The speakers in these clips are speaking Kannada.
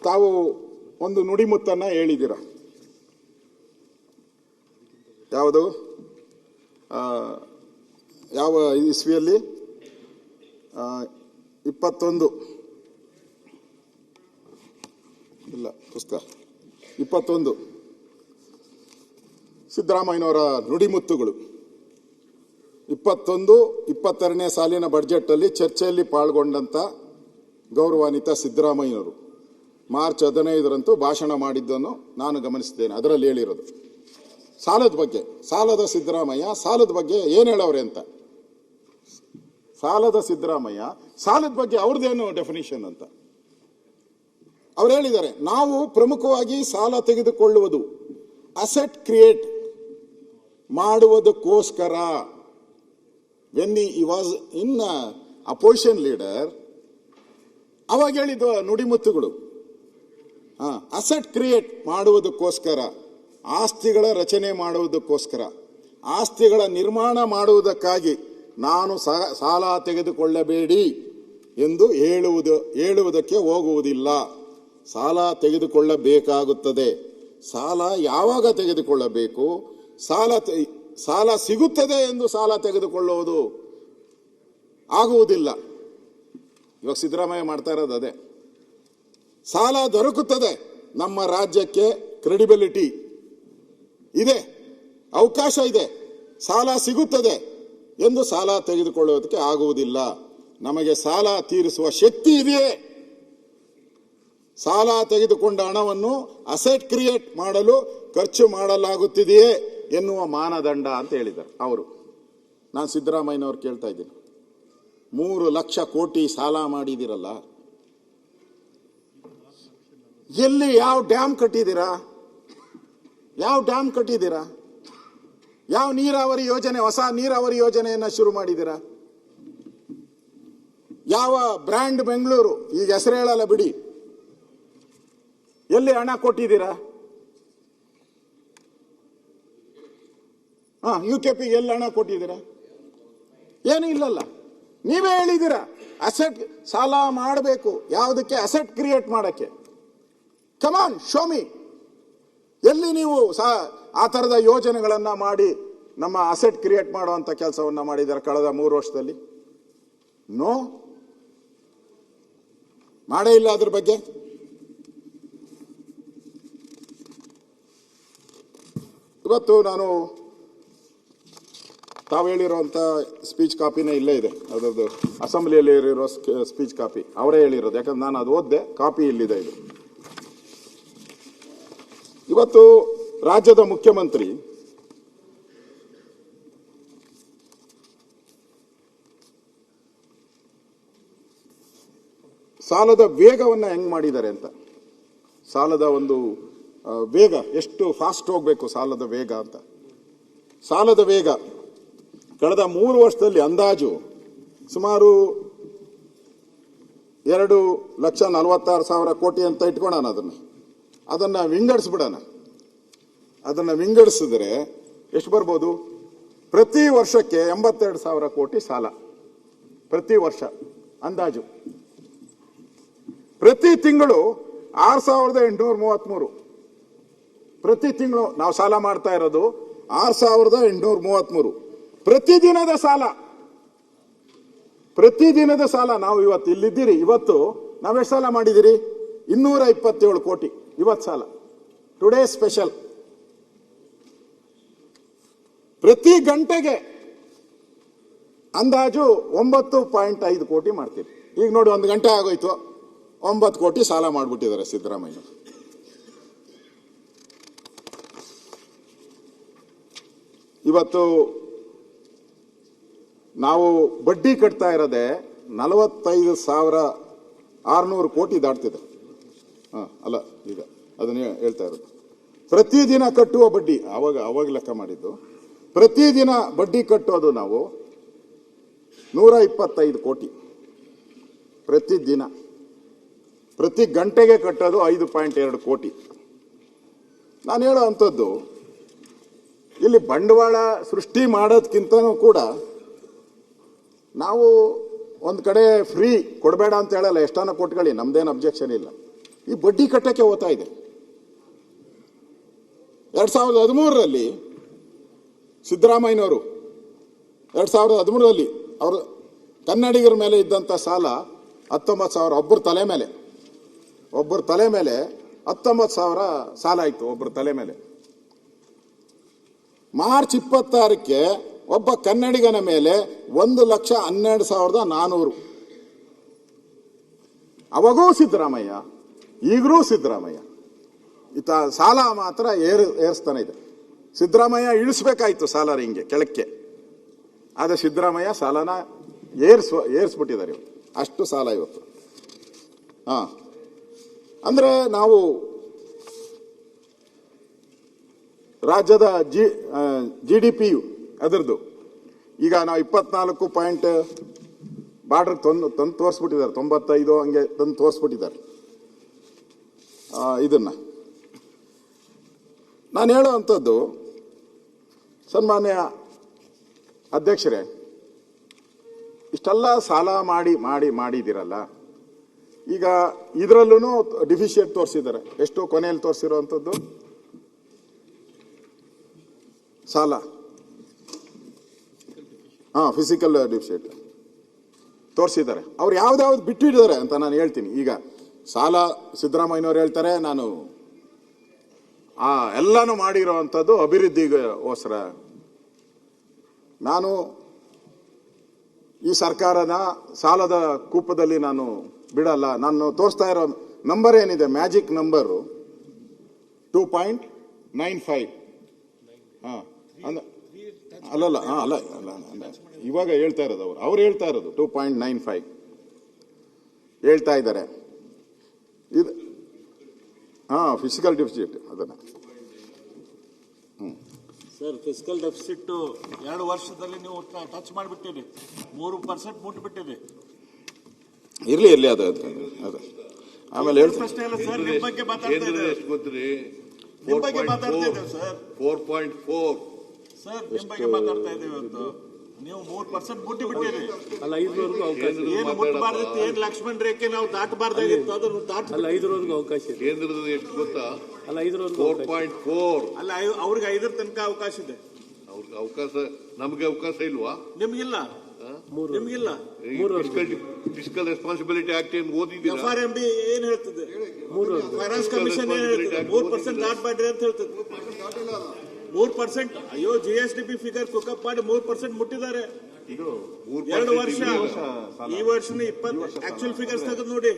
ತಾವು ಒಂದು ನುಡಿಮುತ್ತನ್ನು ಹೇಳಿದ್ದೀರ. ಯಾವುದು? ಯಾವ ಇಸ್ವಿಯಲ್ಲಿ? 21 ಇಲ್ಲ ಪುಸ್ತಕ 21 ಸಿದ್ದರಾಮಯ್ಯನವರ ನುಡಿಮುತ್ತುಗಳು. 21-22ನೇ ಸಾಲಿನ ಬಡ್ಜೆಟಲ್ಲಿ ಚರ್ಚೆಯಲ್ಲಿ ಪಾಲ್ಗೊಂಡಂಥ ಗೌರವಾನ್ವಿತ ಸಿದ್ದರಾಮಯ್ಯನವರು ಮಾರ್ಚ್ 15ರಂದು ಭಾಷಣ ಮಾಡಿದ್ದನ್ನು ನಾನು ಗಮನಿಸಿದ್ದೇನೆ. ಅದರಲ್ಲಿ ಹೇಳಿರೋದು ಸಾಲದ ಬಗ್ಗೆ. ಸಾಲದ ಸಿದ್ದರಾಮಯ್ಯ ಸಾಲದ ಬಗ್ಗೆ ಏನು ಹೇಳವ್ರೆ ಅಂತ. ಸಾಲದ ಸಿದ್ದರಾಮಯ್ಯ ಸಾಲದ ಬಗ್ಗೆ ಅವ್ರದ್ದೇನು ಡೆಫಿನಿಷನ್ ಅಂತ ಅವ್ರು ಹೇಳಿದ್ದಾರೆ. ನಾವು ಪ್ರಮುಖವಾಗಿ ಸಾಲ ತೆಗೆದುಕೊಳ್ಳುವುದು ಅಸೆಟ್ ಕ್ರಿಯೇಟ್ ಮಾಡುವುದಕ್ಕೋಸ್ಕರ. When he was in opposition leader ಅವಾಗ ಹೇಳಿದ್ದು ನುಡಿಮುತ್ತುಗಳು. ಅಸೆಟ್ ಕ್ರಿಯೇಟ್ ಮಾಡುವುದಕ್ಕೋಸ್ಕರ, ಆಸ್ತಿಗಳ ರಚನೆ ಮಾಡುವುದಕ್ಕೋಸ್ಕರ, ಆಸ್ತಿಗಳ ನಿರ್ಮಾಣ ಮಾಡುವುದಕ್ಕಾಗಿ ನಾನು ಸಾಲ ತೆಗೆದುಕೊಳ್ಳಬೇಡಿ ಎಂದು ಹೇಳುವುದಕ್ಕೆ ಹೋಗುವುದಿಲ್ಲ. ಸಾಲ ತೆಗೆದುಕೊಳ್ಳಬೇಕಾಗುತ್ತದೆ. ಸಾಲ ಯಾವಾಗ ತೆಗೆದುಕೊಳ್ಳಬೇಕು? ಸಾಲ ಸಿಗುತ್ತದೆ ಎಂದು ಸಾಲ ತೆಗೆದುಕೊಳ್ಳುವುದು ಆಗುವುದಿಲ್ಲ. ಇವಾಗ ಸಿದ್ದರಾಮಯ್ಯ ಮಾಡ್ತಾ ಇರೋದು ಅದೇ. ಸಾಲ ದೊರಕುತ್ತದೆ, ನಮ್ಮ ರಾಜ್ಯಕ್ಕೆ ಕ್ರೆಡಿಬಿಲಿಟಿ ಇದೆ, ಅವಕಾಶ ಇದೆ, ಸಾಲ ಸಿಗುತ್ತದೆ ಎಂದು ಸಾಲ ತೆಗೆದುಕೊಳ್ಳುವುದಕ್ಕೆ ಆಗುವುದಿಲ್ಲ. ನಮಗೆ ಸಾಲ ತೀರಿಸುವ ಶಕ್ತಿ ಇದೆಯೇ? ಸಾಲ ತೆಗೆದುಕೊಂಡ ಹಣವನ್ನು ಅಸೆಟ್ ಕ್ರಿಯೇಟ್ ಮಾಡಲು ಖರ್ಚು ಮಾಡಲಾಗುತ್ತಿದೆಯೇ ಎನ್ನುವ ಮಾನದಂಡ ಅಂತ ಹೇಳಿದ್ದಾರೆ ಅವರು. ನಾನು ಸಿದ್ದರಾಮಯ್ಯನವ್ರು ಕೇಳ್ತಾ ಇದ್ದೀನಿ, 3 ಲಕ್ಷ ಕೋಟಿ ಸಾಲ ಮಾಡಿದಿರಲ್ಲ, ಎಲ್ಲಿ ಯಾವ ಡ್ಯಾಮ್ ಕಟ್ಟಿದ್ದೀರಾ? ಯಾವ ಡ್ಯಾಮ್ ಕಟ್ಟಿದ್ದೀರಾ? ಯಾವ ನೀರಾವರಿ ಯೋಜನೆ, ಹೊಸ ನೀರಾವರಿ ಯೋಜನೆಯನ್ನ ಶುರು ಮಾಡಿದ್ದೀರಾ? ಯಾವ ಬ್ರ್ಯಾಂಡ್ ಬೆಂಗಳೂರು, ಈಗ ಹೆಸರು ಹೇಳಲ್ಲ ಬಿಡಿ, ಎಲ್ಲಿ ಹಣ ಕೊಟ್ಟಿದ್ದೀರಾ? UKP ಎಲ್ಲಿ ಹಣ ಕೊಟ್ಟಿದ್ದೀರಾ? ಏನೂ ಇಲ್ಲಲ್ಲ. ನೀವೇ ಹೇಳಿದ್ದೀರಾ ಅಸೆಟ್ ಸಾಲ ಮಾಡಬೇಕು. ಯಾವುದಕ್ಕೆ? ಅಸೆಟ್ ಕ್ರಿಯೇಟ್ ಮಾಡಕ್ಕೆ. ಕಮಾನ್ ಶೋ ಮಿ. ಎಲ್ಲಿ ನೀವು ಆ ಥರದ ಯೋಜನೆಗಳನ್ನು ಮಾಡಿ ನಮ್ಮ ಅಸೆಟ್ ಕ್ರಿಯೇಟ್ ಮಾಡುವಂಥ ಕೆಲಸವನ್ನು ಮಾಡಿದ್ದಾರೆ ಕಳೆದ 3 ವರ್ಷದಲ್ಲಿ? ನೋ, ಮಾಡೇ ಇಲ್ಲ. ಅದ್ರ ಬಗ್ಗೆ ಇವತ್ತು ನಾನು ತಾವು ಹೇಳಿರೋಂಥ ಸ್ಪೀಚ್ ಕಾಪಿನೇ ಇಲ್ಲೇ ಇದೆ. ಅದರದ್ದು ಅಸೆಂಬ್ಲಿಯಲ್ಲಿ ಇರೋ ಸ್ಪೀಚ್ ಕಾಪಿ ಅವರೇ ಹೇಳಿರೋದು. ಯಾಕಂದ್ರೆ ನಾನು ಅದು ಓದಿದೆ, ಕಾಪಿ ಇಲ್ಲಿದೆ. ಇದು ಇವತ್ತು ರಾಜ್ಯದ ಮುಖ್ಯಮಂತ್ರಿ ಸಾಲದ ವೇಗವನ್ನು ಹೆಂಗ್ ಮಾಡಿದ್ದಾರೆ ಅಂತ. ಸಾಲದ ಒಂದು ವೇಗ ಎಷ್ಟು ಫಾಸ್ಟ್ ಹೋಗ್ಬೇಕು, ಸಾಲದ ವೇಗ ಅಂತ. ಸಾಲದ ವೇಗ ಕಳೆದ 3 ವರ್ಷದಲ್ಲಿ ಅಂದಾಜು ಸುಮಾರು 2,46,000 ಕೋಟಿ ಅಂತ ಇಟ್ಕೊಳ್ಳೋಣ. ಅದನ್ನು ವಿಂಗಡಿಸ್ಬಿಡೋಣ. ಅದನ್ನು ವಿಂಗಡಿಸಿದ್ರೆ ಎಷ್ಟು ಬರ್ಬೋದು? ಪ್ರತಿ ವರ್ಷಕ್ಕೆ 82,000 ಕೋಟಿ ಸಾಲ ಪ್ರತಿ ವರ್ಷ ಅಂದಾಜು. ಪ್ರತಿ ತಿಂಗಳು 6,833. ಪ್ರತಿ ತಿಂಗಳು ನಾವು ಸಾಲ ಮಾಡ್ತಾ ಇರೋದು 6,833. ಪ್ರತಿದಿನದ ಸಾಲ. ಪ್ರತಿದಿನದ ಸಾಲ. ನಾವು ಇವತ್ತು ಇಲ್ಲಿದ್ದೀರಿ, ಇವತ್ತು ನಾವೆಷ್ಟು ಸಾಲ ಮಾಡಿದಿರಿ? 227 ಕೋಟಿ ಇವತ್ತು ಸಾಲ. Today special. ಪ್ರತಿ ಗಂಟೆಗೆ ಅಂದಾಜು 9.5 ಕೋಟಿ ಮಾಡ್ತೀವಿ. ಈಗ ನೋಡಿ, 1 ಗಂಟೆ ಆಗೋಯ್ತು, 9 ಕೋಟಿ ಸಾಲ ಮಾಡಿಬಿಟ್ಟಿದ್ದಾರೆ ಸಿದ್ದರಾಮಯ್ಯ. ಇವತ್ತು ನಾವು ಬಡ್ಡಿ ಕಟ್ತಾ ಇರೋದೇ 45,600 ಕೋಟಿ ದಾಟ್ತಿದೆ. ಅಲ್ಲ, ಈಗ ಅದನ್ನೇ ಹೇಳ್ತಾ ಇರೋದು. ಪ್ರತಿದಿನ ಕಟ್ಟುವ ಬಡ್ಡಿ, ಅವಾಗ ಲೆಕ್ಕ ಮಾಡಿದ್ದು, ಪ್ರತಿದಿನ ಬಡ್ಡಿ ಕಟ್ಟೋದು ನಾವು 125 ಕೋಟಿ ಪ್ರತಿದಿನ. ಪ್ರತಿ ಗಂಟೆಗೆ ಕಟ್ಟೋದು 5.2 ಕೋಟಿ. ನಾನು ಹೇಳೋ ಅಂಥದ್ದು, ಇಲ್ಲಿ ಬಂಡವಾಳ ಸೃಷ್ಟಿ ಮಾಡೋದಕ್ಕಿಂತನೂ ಕೂಡ ನಾವು ಒಂದು ಕಡೆ ಫ್ರೀ ಕೊಡಬೇಡ ಅಂತ ಹೇಳಲ್ಲ, ಎಷ್ಟಾನ ಕೊಟ್ಕೊಳ್ಳಿ, ನಮ್ದೇನು ಅಬ್ಜೆಕ್ಷನ್ ಇಲ್ಲ. ಈ ಬಡ್ಡಿ ಕಟ್ಟಕ್ಕೆ ಹೋಗ್ತಾ ಇದೆ. 2013ರಲ್ಲಿ ಸಿದ್ದರಾಮಯ್ಯನವರು 2013ರಲ್ಲಿ ಅವರು ಕನ್ನಡಿಗರ ಮೇಲೆ ಇದ್ದಂಥ ಸಾಲ 19,000 ಒಬ್ಬರ ತಲೆ ಮೇಲೆ 19,000 ಸಾಲ ಆಯಿತು ಒಬ್ಬರ ತಲೆ ಮೇಲೆ. ಮಾರ್ಚ್ 26ಕ್ಕೆ ಒಬ್ಬ ಕನ್ನಡಿಗನ ಮೇಲೆ 1,12,400. ಅವಾಗೂ ಸಿದ್ದರಾಮಯ್ಯ, ಈಗಲೂ ಸಿದ್ದರಾಮಯ್ಯ ಈತ ಸಾಲ ಮಾತ್ರ ಏರಿಸ್ತಾನೆ ಇದೆ. ಸಿದ್ದರಾಮಯ್ಯ ಇಳಿಸ್ಬೇಕಾಯ್ತು ಸಾಲ ಹಿಂಗೆ ಕೆಳಕ್ಕೆ, ಆದರೆ ಸಿದ್ದರಾಮಯ್ಯ ಸಾಲನ ಏರಿಸ್ಬಿಟ್ಟಿದ್ದಾರೆ ಇವತ್ತು. ಅಷ್ಟು ಸಾಲ ಇವತ್ತು. ಅಂದ್ರೆ ನಾವು ರಾಜ್ಯದ GDP ಅದರದ್ದು ಈಗ ನಾವು 24 ಪಾಯಿಂಟ್ ಬಾರ್ಡರ್ ತಂದು ತೋರಿಸ್ಬಿಟ್ಟಿದ್ದಾರೆ. 95 ಹಂಗೆ ತಂದು ತೋರಿಸ್ಬಿಟ್ಟಿದ್ದಾರೆ. ಇದನ್ನ ನಾನು ಹೇಳುವಂಥದ್ದು, ಸನ್ಮಾನ್ಯ ಅಧ್ಯಕ್ಷರೇ, ಇಷ್ಟೆಲ್ಲ ಸಾಲ ಮಾಡಿದಿರಲ್ಲ, ಈಗ ಇದರಲ್ಲೂ ಡಿಫಿಷಿಯೆಂಟ್ ತೋರಿಸಿದ್ದಾರೆ. ಎಷ್ಟು ಕೊನೆಯಲ್ಲಿ ತೋರಿಸಿರುವಂಥದ್ದು ಸಾಲ, ಫಿಸಿಕಲ್ ಡಿಫಿಷಿಯೆಂಟ್ ತೋರಿಸಿದ್ದಾರೆ. ಅವ್ರು ಯಾವ್ದಾವ್ದು ಬಿಟ್ಟಿದ್ದಾರೆ ಅಂತ ನಾನು ಹೇಳ್ತೀನಿ. ಈಗ ಸಾಲ ಸಿದ್ದರಾಮಯ್ಯನವ್ರು ಹೇಳ್ತಾರೆ, ನಾನು ಎಲ್ಲಾನು ಮಾಡಿರೋ ಅಂಥದ್ದು ಅಭಿವೃದ್ಧಿಗೋಸ್ಕರ. ನಾನು ಈ ಸರ್ಕಾರದ ಸಾಲದ ಕೂಪದಲ್ಲಿ ನಾನು ಬಿಡಲ್ಲ. ನಾನು ತೋರಿಸ್ತಾ ಇರೋ ನಂಬರ್ ಏನಿದೆ, ಮ್ಯಾಜಿಕ್ ನಂಬರು 2.95. ಅಲ್ಲ ಇವಾಗ ಹೇಳ್ತಾ ಇರೋದು ಅವ್ರು ಹೇಳ್ತಾ ಇರೋದು 2.95 ಹೇಳ್ತಾ ಇದ್ದಾರೆ. ಇದು ಫಿಸಿಕಲ್ ಡೆಫಿಸಿಟ್ ಅದನ್ನ ಸರ್, ಫಿಸಿಕಲ್ ಡೆಫಿಸಿಟ್ 2 ವರ್ಷದಲ್ಲಿ ನೀವು ಟಚ್ ಮಾಡಿಬಿಟ್ಟಿರಿ, 3% ಮುಟ್ಬಿಟ್ಟಿದೆ. ಇರ್ಲಿ ಅದು ಆಮೇಲೆ ಹೇಳ್ತೀನಿ. ಸರ್, ನಿಮ್ಮ ಬಗ್ಗೆ ಮಾತಾಡ್ತಾ ಇದ್ದೇವೆ ಸರ್. 4.4 ಸರ್, ನಿಮ್ಮ ಬಗ್ಗೆ ಮಾತಾಡ್ತಾ ಇದ್ದೇವೆ ಇವತ್ತು. ನೀವು 3% ಮುಟ್ಟಿ ಬಿಟ್ಟಿರಿ. ಅಲ್ಲ, 5ರವರೆಗೂ ಅವಕಾಶ ಇದೆ. ಏನು ಮುಟ್ಟಬಾರ್ದಿತ್ತು, ಏನು ಲಕ್ಷ್ಮಣ್ ರೇಖೆ ನಾವು ದಾಟಬಾರ್ದಾಗಿತ್ತು, ಅದನ್ನು ದಾಟ. ಅಲ್ಲ, 5ರವರೆಗೂ ಅವಕಾಶ ಇದೆ. ಕೇಂದ್ರದ ಎಷ್ಟು ಗೊತ್ತಾ? ಅಲ್ಲ, 5ರವರೆಗೂ 4.4. ಅಲ್ಲ, ಅವ್ರಿಗೆ 5ರ ತನಕ ಅವಕಾಶ ಇದೆ. ಅವ್ರಿಗೆ ಅವಕಾಶ, ನಮ್ಗೆ ಅವಕಾಶ ಇಲ್ವಾ? ನಿಮ್ಗಿಲ್ಲ. ನಿಮ್ಗಿಲ್ಲ. ಫಿಸಿಕಲ್ ರೆಸ್ಪಾನ್ಸಿಬಿಲಿಟಿ ಆಕ್ಟ್ ಏನು ಓದಿದ್ದೀರಾ? FRMB ಏನ್ ಹೇಳ್ತದೆ? ಫೈನಾನ್ಸ್ ಕಮಿಷನ್ ಏನ್ ಹೇಳ್ತದೆ? 3% ದಾಟಬೇಡ್ರಿ ಅಂತ ಹೇಳ್ತದೆ. 3%. ಅಯ್ಯೋ, GSDP ಫಿಗರ್ ಕುಕಪ್ ಮಾಡಿ 3% ಮುಟ್ಟಿದ್ದಾರೆ. 2 ವರ್ಷ, ಈ ವರ್ಷನ 20 ಆಕ್ಚುಯಲ್ ಫಿಗರ್ಸ್ ತೆಗೆದು ನೋಡಿ.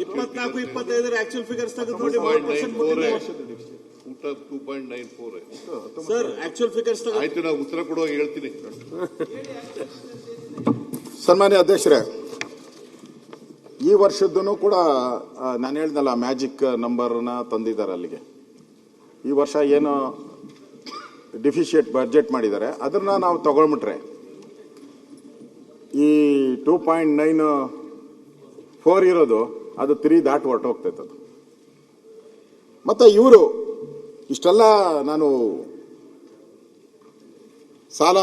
24-25 ಆಕ್ಚುಯಲ್ ಫಿಗರ್ಸ್ ತೆಗೆದು ನೋಡಿ. 3% ಮುಟ್ಟಿದ್ದಾರೆ. 2.94 ಸರ್, ಆಕ್ಚುಯಲ್ ಫಿಗರ್ಸ್ ತೆಗೆದು. ಆಯ್ತು, ನಾವು ಉತ್ತರ ಕೊಡುವಾಗ ಹೇಳ್ತೀನಿ. ಸನ್ಮಾನ್ಯ ಅಧ್ಯಕ್ಷರೇ, ಈ ವರ್ಷದ್ದೂ ಕೂಡ ನಾನು ಹೇಳ್ದಲ್ಲ, ಮ್ಯಾಜಿಕ್ ನಂಬರ್ನ ತಂದಿದ್ದಾರೆ ಅಲ್ಲಿಗೆ. ಈ ವರ್ಷ ಏನು ಡಿಫಿಷಿಯೇಟ್ ಬಡ್ಜೆಟ್ ಮಾಡಿದ್ದಾರೆ ಅದನ್ನ ನಾವು ತಗೊಳ್ಬಿಟ್ರೆ ಈ 2.94 ಇರೋದು ಅದು 3 ದಾಟಿ ಹೊರಟೋಗ್ತೈತೆ ಅದು. ಮತ್ತೆ ಇವರು ಇಷ್ಟೆಲ್ಲ ನಾನು ಸಾಲ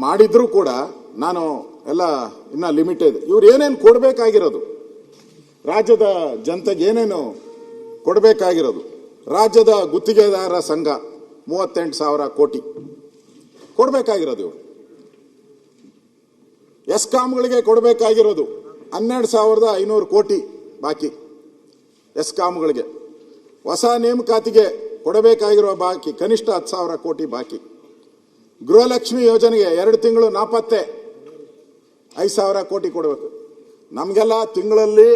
ಮಾಡಿದ್ರೂ ಕೂಡ ನಾನು ಎಲ್ಲ ಇನ್ನ ಲಿಮಿಟೆಡ್. ಇವ್ರು ಏನೇನು ಕೊಡಬೇಕಾಗಿರೋದು, ರಾಜ್ಯದ ಜನತೆಗೆ ಏನೇನು ಕೊಡಬೇಕಾಗಿರೋದು, ರಾಜ್ಯದ ಗುತ್ತಿಗೆದಾರರ ಸಂಘ 38,000 ಕೋಟಿ ಕೊಡಬೇಕಾಗಿರೋದು. ಇವರು ಎಸ್ಕಾಂಗಳಿಗೆ ಕೊಡಬೇಕಾಗಿರೋದು 12,500 ಕೋಟಿ ಬಾಕಿ. ಎಸ್ಕಾಂಗಳಿಗೆ ಹೊಸ ನೇಮಕಾತಿಗೆ ಕೊಡಬೇಕಾಗಿರೋ ಬಾಕಿ ಕನಿಷ್ಠ 10,000 ಕೋಟಿ ಬಾಕಿ. ಗೃಹಲಕ್ಷ್ಮಿ ಯೋಜನೆಗೆ 2 ತಿಂಗಳು ನಾಪತ್ತೆ 5,000 ಕೋಟಿ ಕೊಡಬೇಕು. ನಮಗೆಲ್ಲ ತಿಂಗಳಲ್ಲಿ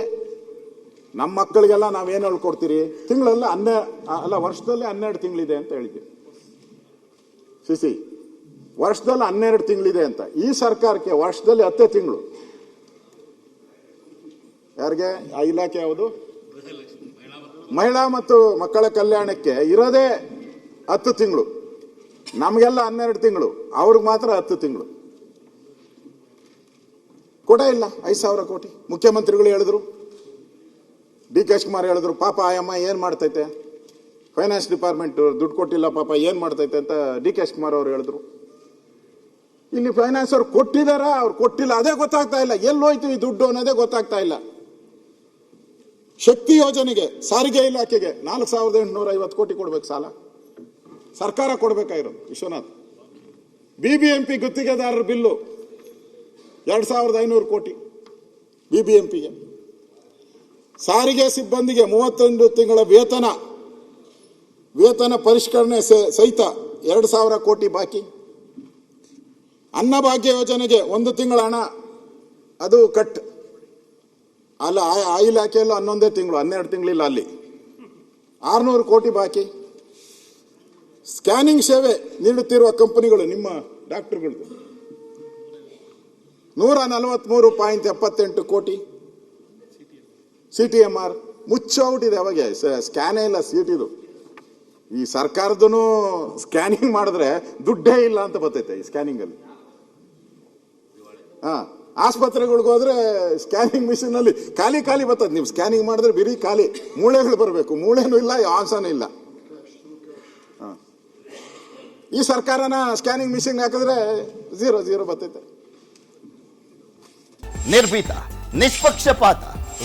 ನಮ್ಮ ಮಕ್ಕಳಿಗೆಲ್ಲ ನಾವೇನು ಹೇಳ್ಕೊಡ್ತೀರಿ, ತಿಂಗಳಲ್ಲಿ ವರ್ಷದಲ್ಲಿ 12 ತಿಂಗಳಿದೆ ಅಂತ ಹೇಳಿದ್ದೀವಿ. ವರ್ಷದಲ್ಲಿ 12 ತಿಂಗಳಿದೆ ಅಂತ. ಈ ಸರ್ಕಾರಕ್ಕೆ ವರ್ಷದಲ್ಲಿ 10 ತಿಂಗಳು. ಯಾರಿಗೆ ಆ ಇಲಾಖೆ ಯಾವುದು? ಮಹಿಳಾ ಮತ್ತು ಮಕ್ಕಳ ಕಲ್ಯಾಣಕ್ಕೆ ಇರೋದೇ 10 ತಿಂಗಳು. ನಮಗೆಲ್ಲ 12 ತಿಂಗಳು, ಅವ್ರಿಗೆ ಮಾತ್ರ 10 ತಿಂಗಳು. ಕೊಡೇ ಇಲ್ಲ 5,000 ಕೋಟಿ. ಮುಖ್ಯಮಂತ್ರಿಗಳು ಹೇಳಿದ್ರು, DK ಶಿವಕುಮಾರ್ ಹೇಳಿದ್ರು, ಪಾಪ ಆಯಮ್ಮ ಏನ್ ಮಾಡ್ತೈತೆ, ಫೈನಾನ್ಸ್ ಡಿಪಾರ್ಟ್ಮೆಂಟ್ ದುಡ್ಡು ಕೊಟ್ಟಿಲ್ಲ ಪಾಪ ಏನ್ ಮಾಡ್ತೈತೆ ಅಂತ DK ಶಿವಕುಮಾರ್ ಅವರು ಹೇಳಿದ್ರು. ಇಲ್ಲಿ ಫೈನಾನ್ಸ್ ಅವ್ರು ಕೊಟ್ಟಿದಾರ, ಅವ್ರು ಕೊಟ್ಟಿಲ್ಲ, ಅದೇ ಗೊತ್ತಾಗ್ತಾ ಇಲ್ಲ. ಎಲ್ಲೋಯ್ತು ಈ ದುಡ್ಡು ಅನ್ನೋದೇ ಗೊತ್ತಾಗ್ತಾ ಇಲ್ಲ. ಶಕ್ತಿ ಯೋಜನೆಗೆ ಸಾರಿಗೆ ಇಲಾಖೆಗೆ 4,850 ಕೋಟಿ ಕೊಡ್ಬೇಕು ಸಾಲ, ಸರ್ಕಾರ ಕೊಡ್ಬೇಕಾಗಿರೋದು ವಿಶ್ವನಾಥ್. ಬಿಬಿಎಂಪಿ ಗುತ್ತಿಗೆದಾರರ ಬಿಲ್ಲು 2,500 ಕೋಟಿ ಬಿಬಿಎಂಪಿಗೆ. ಸಾರಿಗೆ ಸಿಬ್ಬಂದಿಗೆ 31 ತಿಂಗಳ ವೇತನ ಪರಿಷ್ಕರಣೆ ಸಹಿತ 2,000 ಕೋಟಿ ಬಾಕಿ. ಅನ್ನಭಾಗ್ಯ ಯೋಜನೆಗೆ 1 ತಿಂಗಳ ಹಣ ಅದು ಕಟ್. ಅಲ್ಲ ಆ ಇಲಾಖೆಯಲ್ಲೂ 11 ತಿಂಗಳು, 12 ತಿಂಗಳಿಲ್ಲ ಅಲ್ಲಿ. 600 ಕೋಟಿ ಬಾಕಿ. ಸ್ಕ್ಯಾನಿಂಗ್ ಸೇವೆ ನೀಡುತ್ತಿರುವ ಕಂಪನಿಗಳು ನಿಮ್ಮ ಡಾಕ್ಟರ್ಗಳು 143.78 ಕೋಟಿ. CTMR ಮುಚ್ಚೋಗ್ಬಿಟ್ಟಿದೆ. ಅವಾಗ ಸ್ಕ್ಯಾನೇ ಇಲ್ಲ ಸೀಟಿದು. ಈ ಸರ್ಕಾರದೂ ಸ್ಕ್ಯಾನಿಂಗ್ ಮಾಡಿದ್ರೆ ದುಡ್ಡೇ ಇಲ್ಲ ಅಂತ ಬರ್ತೈತೆ ಈ ಸ್ಕ್ಯಾನಿಂಗ್ ಅಲ್ಲಿ. ಆಸ್ಪತ್ರೆಗಳಿಗೆ ಹೋದ್ರೆ ಸ್ಕ್ಯಾನಿಂಗ್ ಮಿಷಿನ್ ಅಲ್ಲಿ ಖಾಲಿ ಬರ್ತದೆ. ನೀವು ಸ್ಕ್ಯಾನಿಂಗ್ ಮಾಡಿದ್ರೆ ಬಿರಿ ಖಾಲಿ, ಮೂಳೆಗಳು ಬರಬೇಕು, ಮೂಳೆನೂ ಇಲ್ಲ, ಆನ್ಸನೂ ಇಲ್ಲ. ಈ ಸರ್ಕಾರನ ಸ್ಕ್ಯಾನಿಂಗ್ ಮಿಷಿನ್ ಹಾಕಿದ್ರೆ 0 ಬರ್ತೈತೆ. ನಿರ್ಭೀತ, ನಿಷ್ಪಕ್ಷಪಾತ,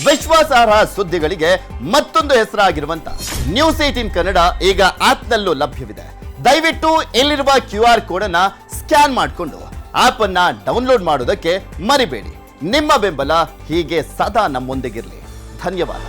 ವಿಶ್ವಾಸಾರ್ಹ ಸುದ್ದಿಗಳಿಗೆ ಮತ್ತೊಂದು ಹೆಸರಾಗಿರುವಂತ ನ್ಯೂಸ್ 18 ಕನ್ನಡ ಈಗ ಆಪ್ನಲ್ಲೂ ಲಭ್ಯವಿದೆ. ದಯವಿಟ್ಟು ಇಲ್ಲಿರುವ QR ಕೋಡ್ ಅನ್ನ ಸ್ಕ್ಯಾನ್ ಮಾಡಿಕೊಂಡು ಆಪ್ ಅನ್ನ ಡೌನ್ಲೋಡ್ ಮಾಡೋದಕ್ಕೆ ಮರಿಬೇಡಿ. ನಿಮ್ಮ ಬೆಂಬಲ ಹೀಗೆ ಸದಾ ನಮ್ಮೊಂದಿಗಿರಲಿ. ಧನ್ಯವಾದ.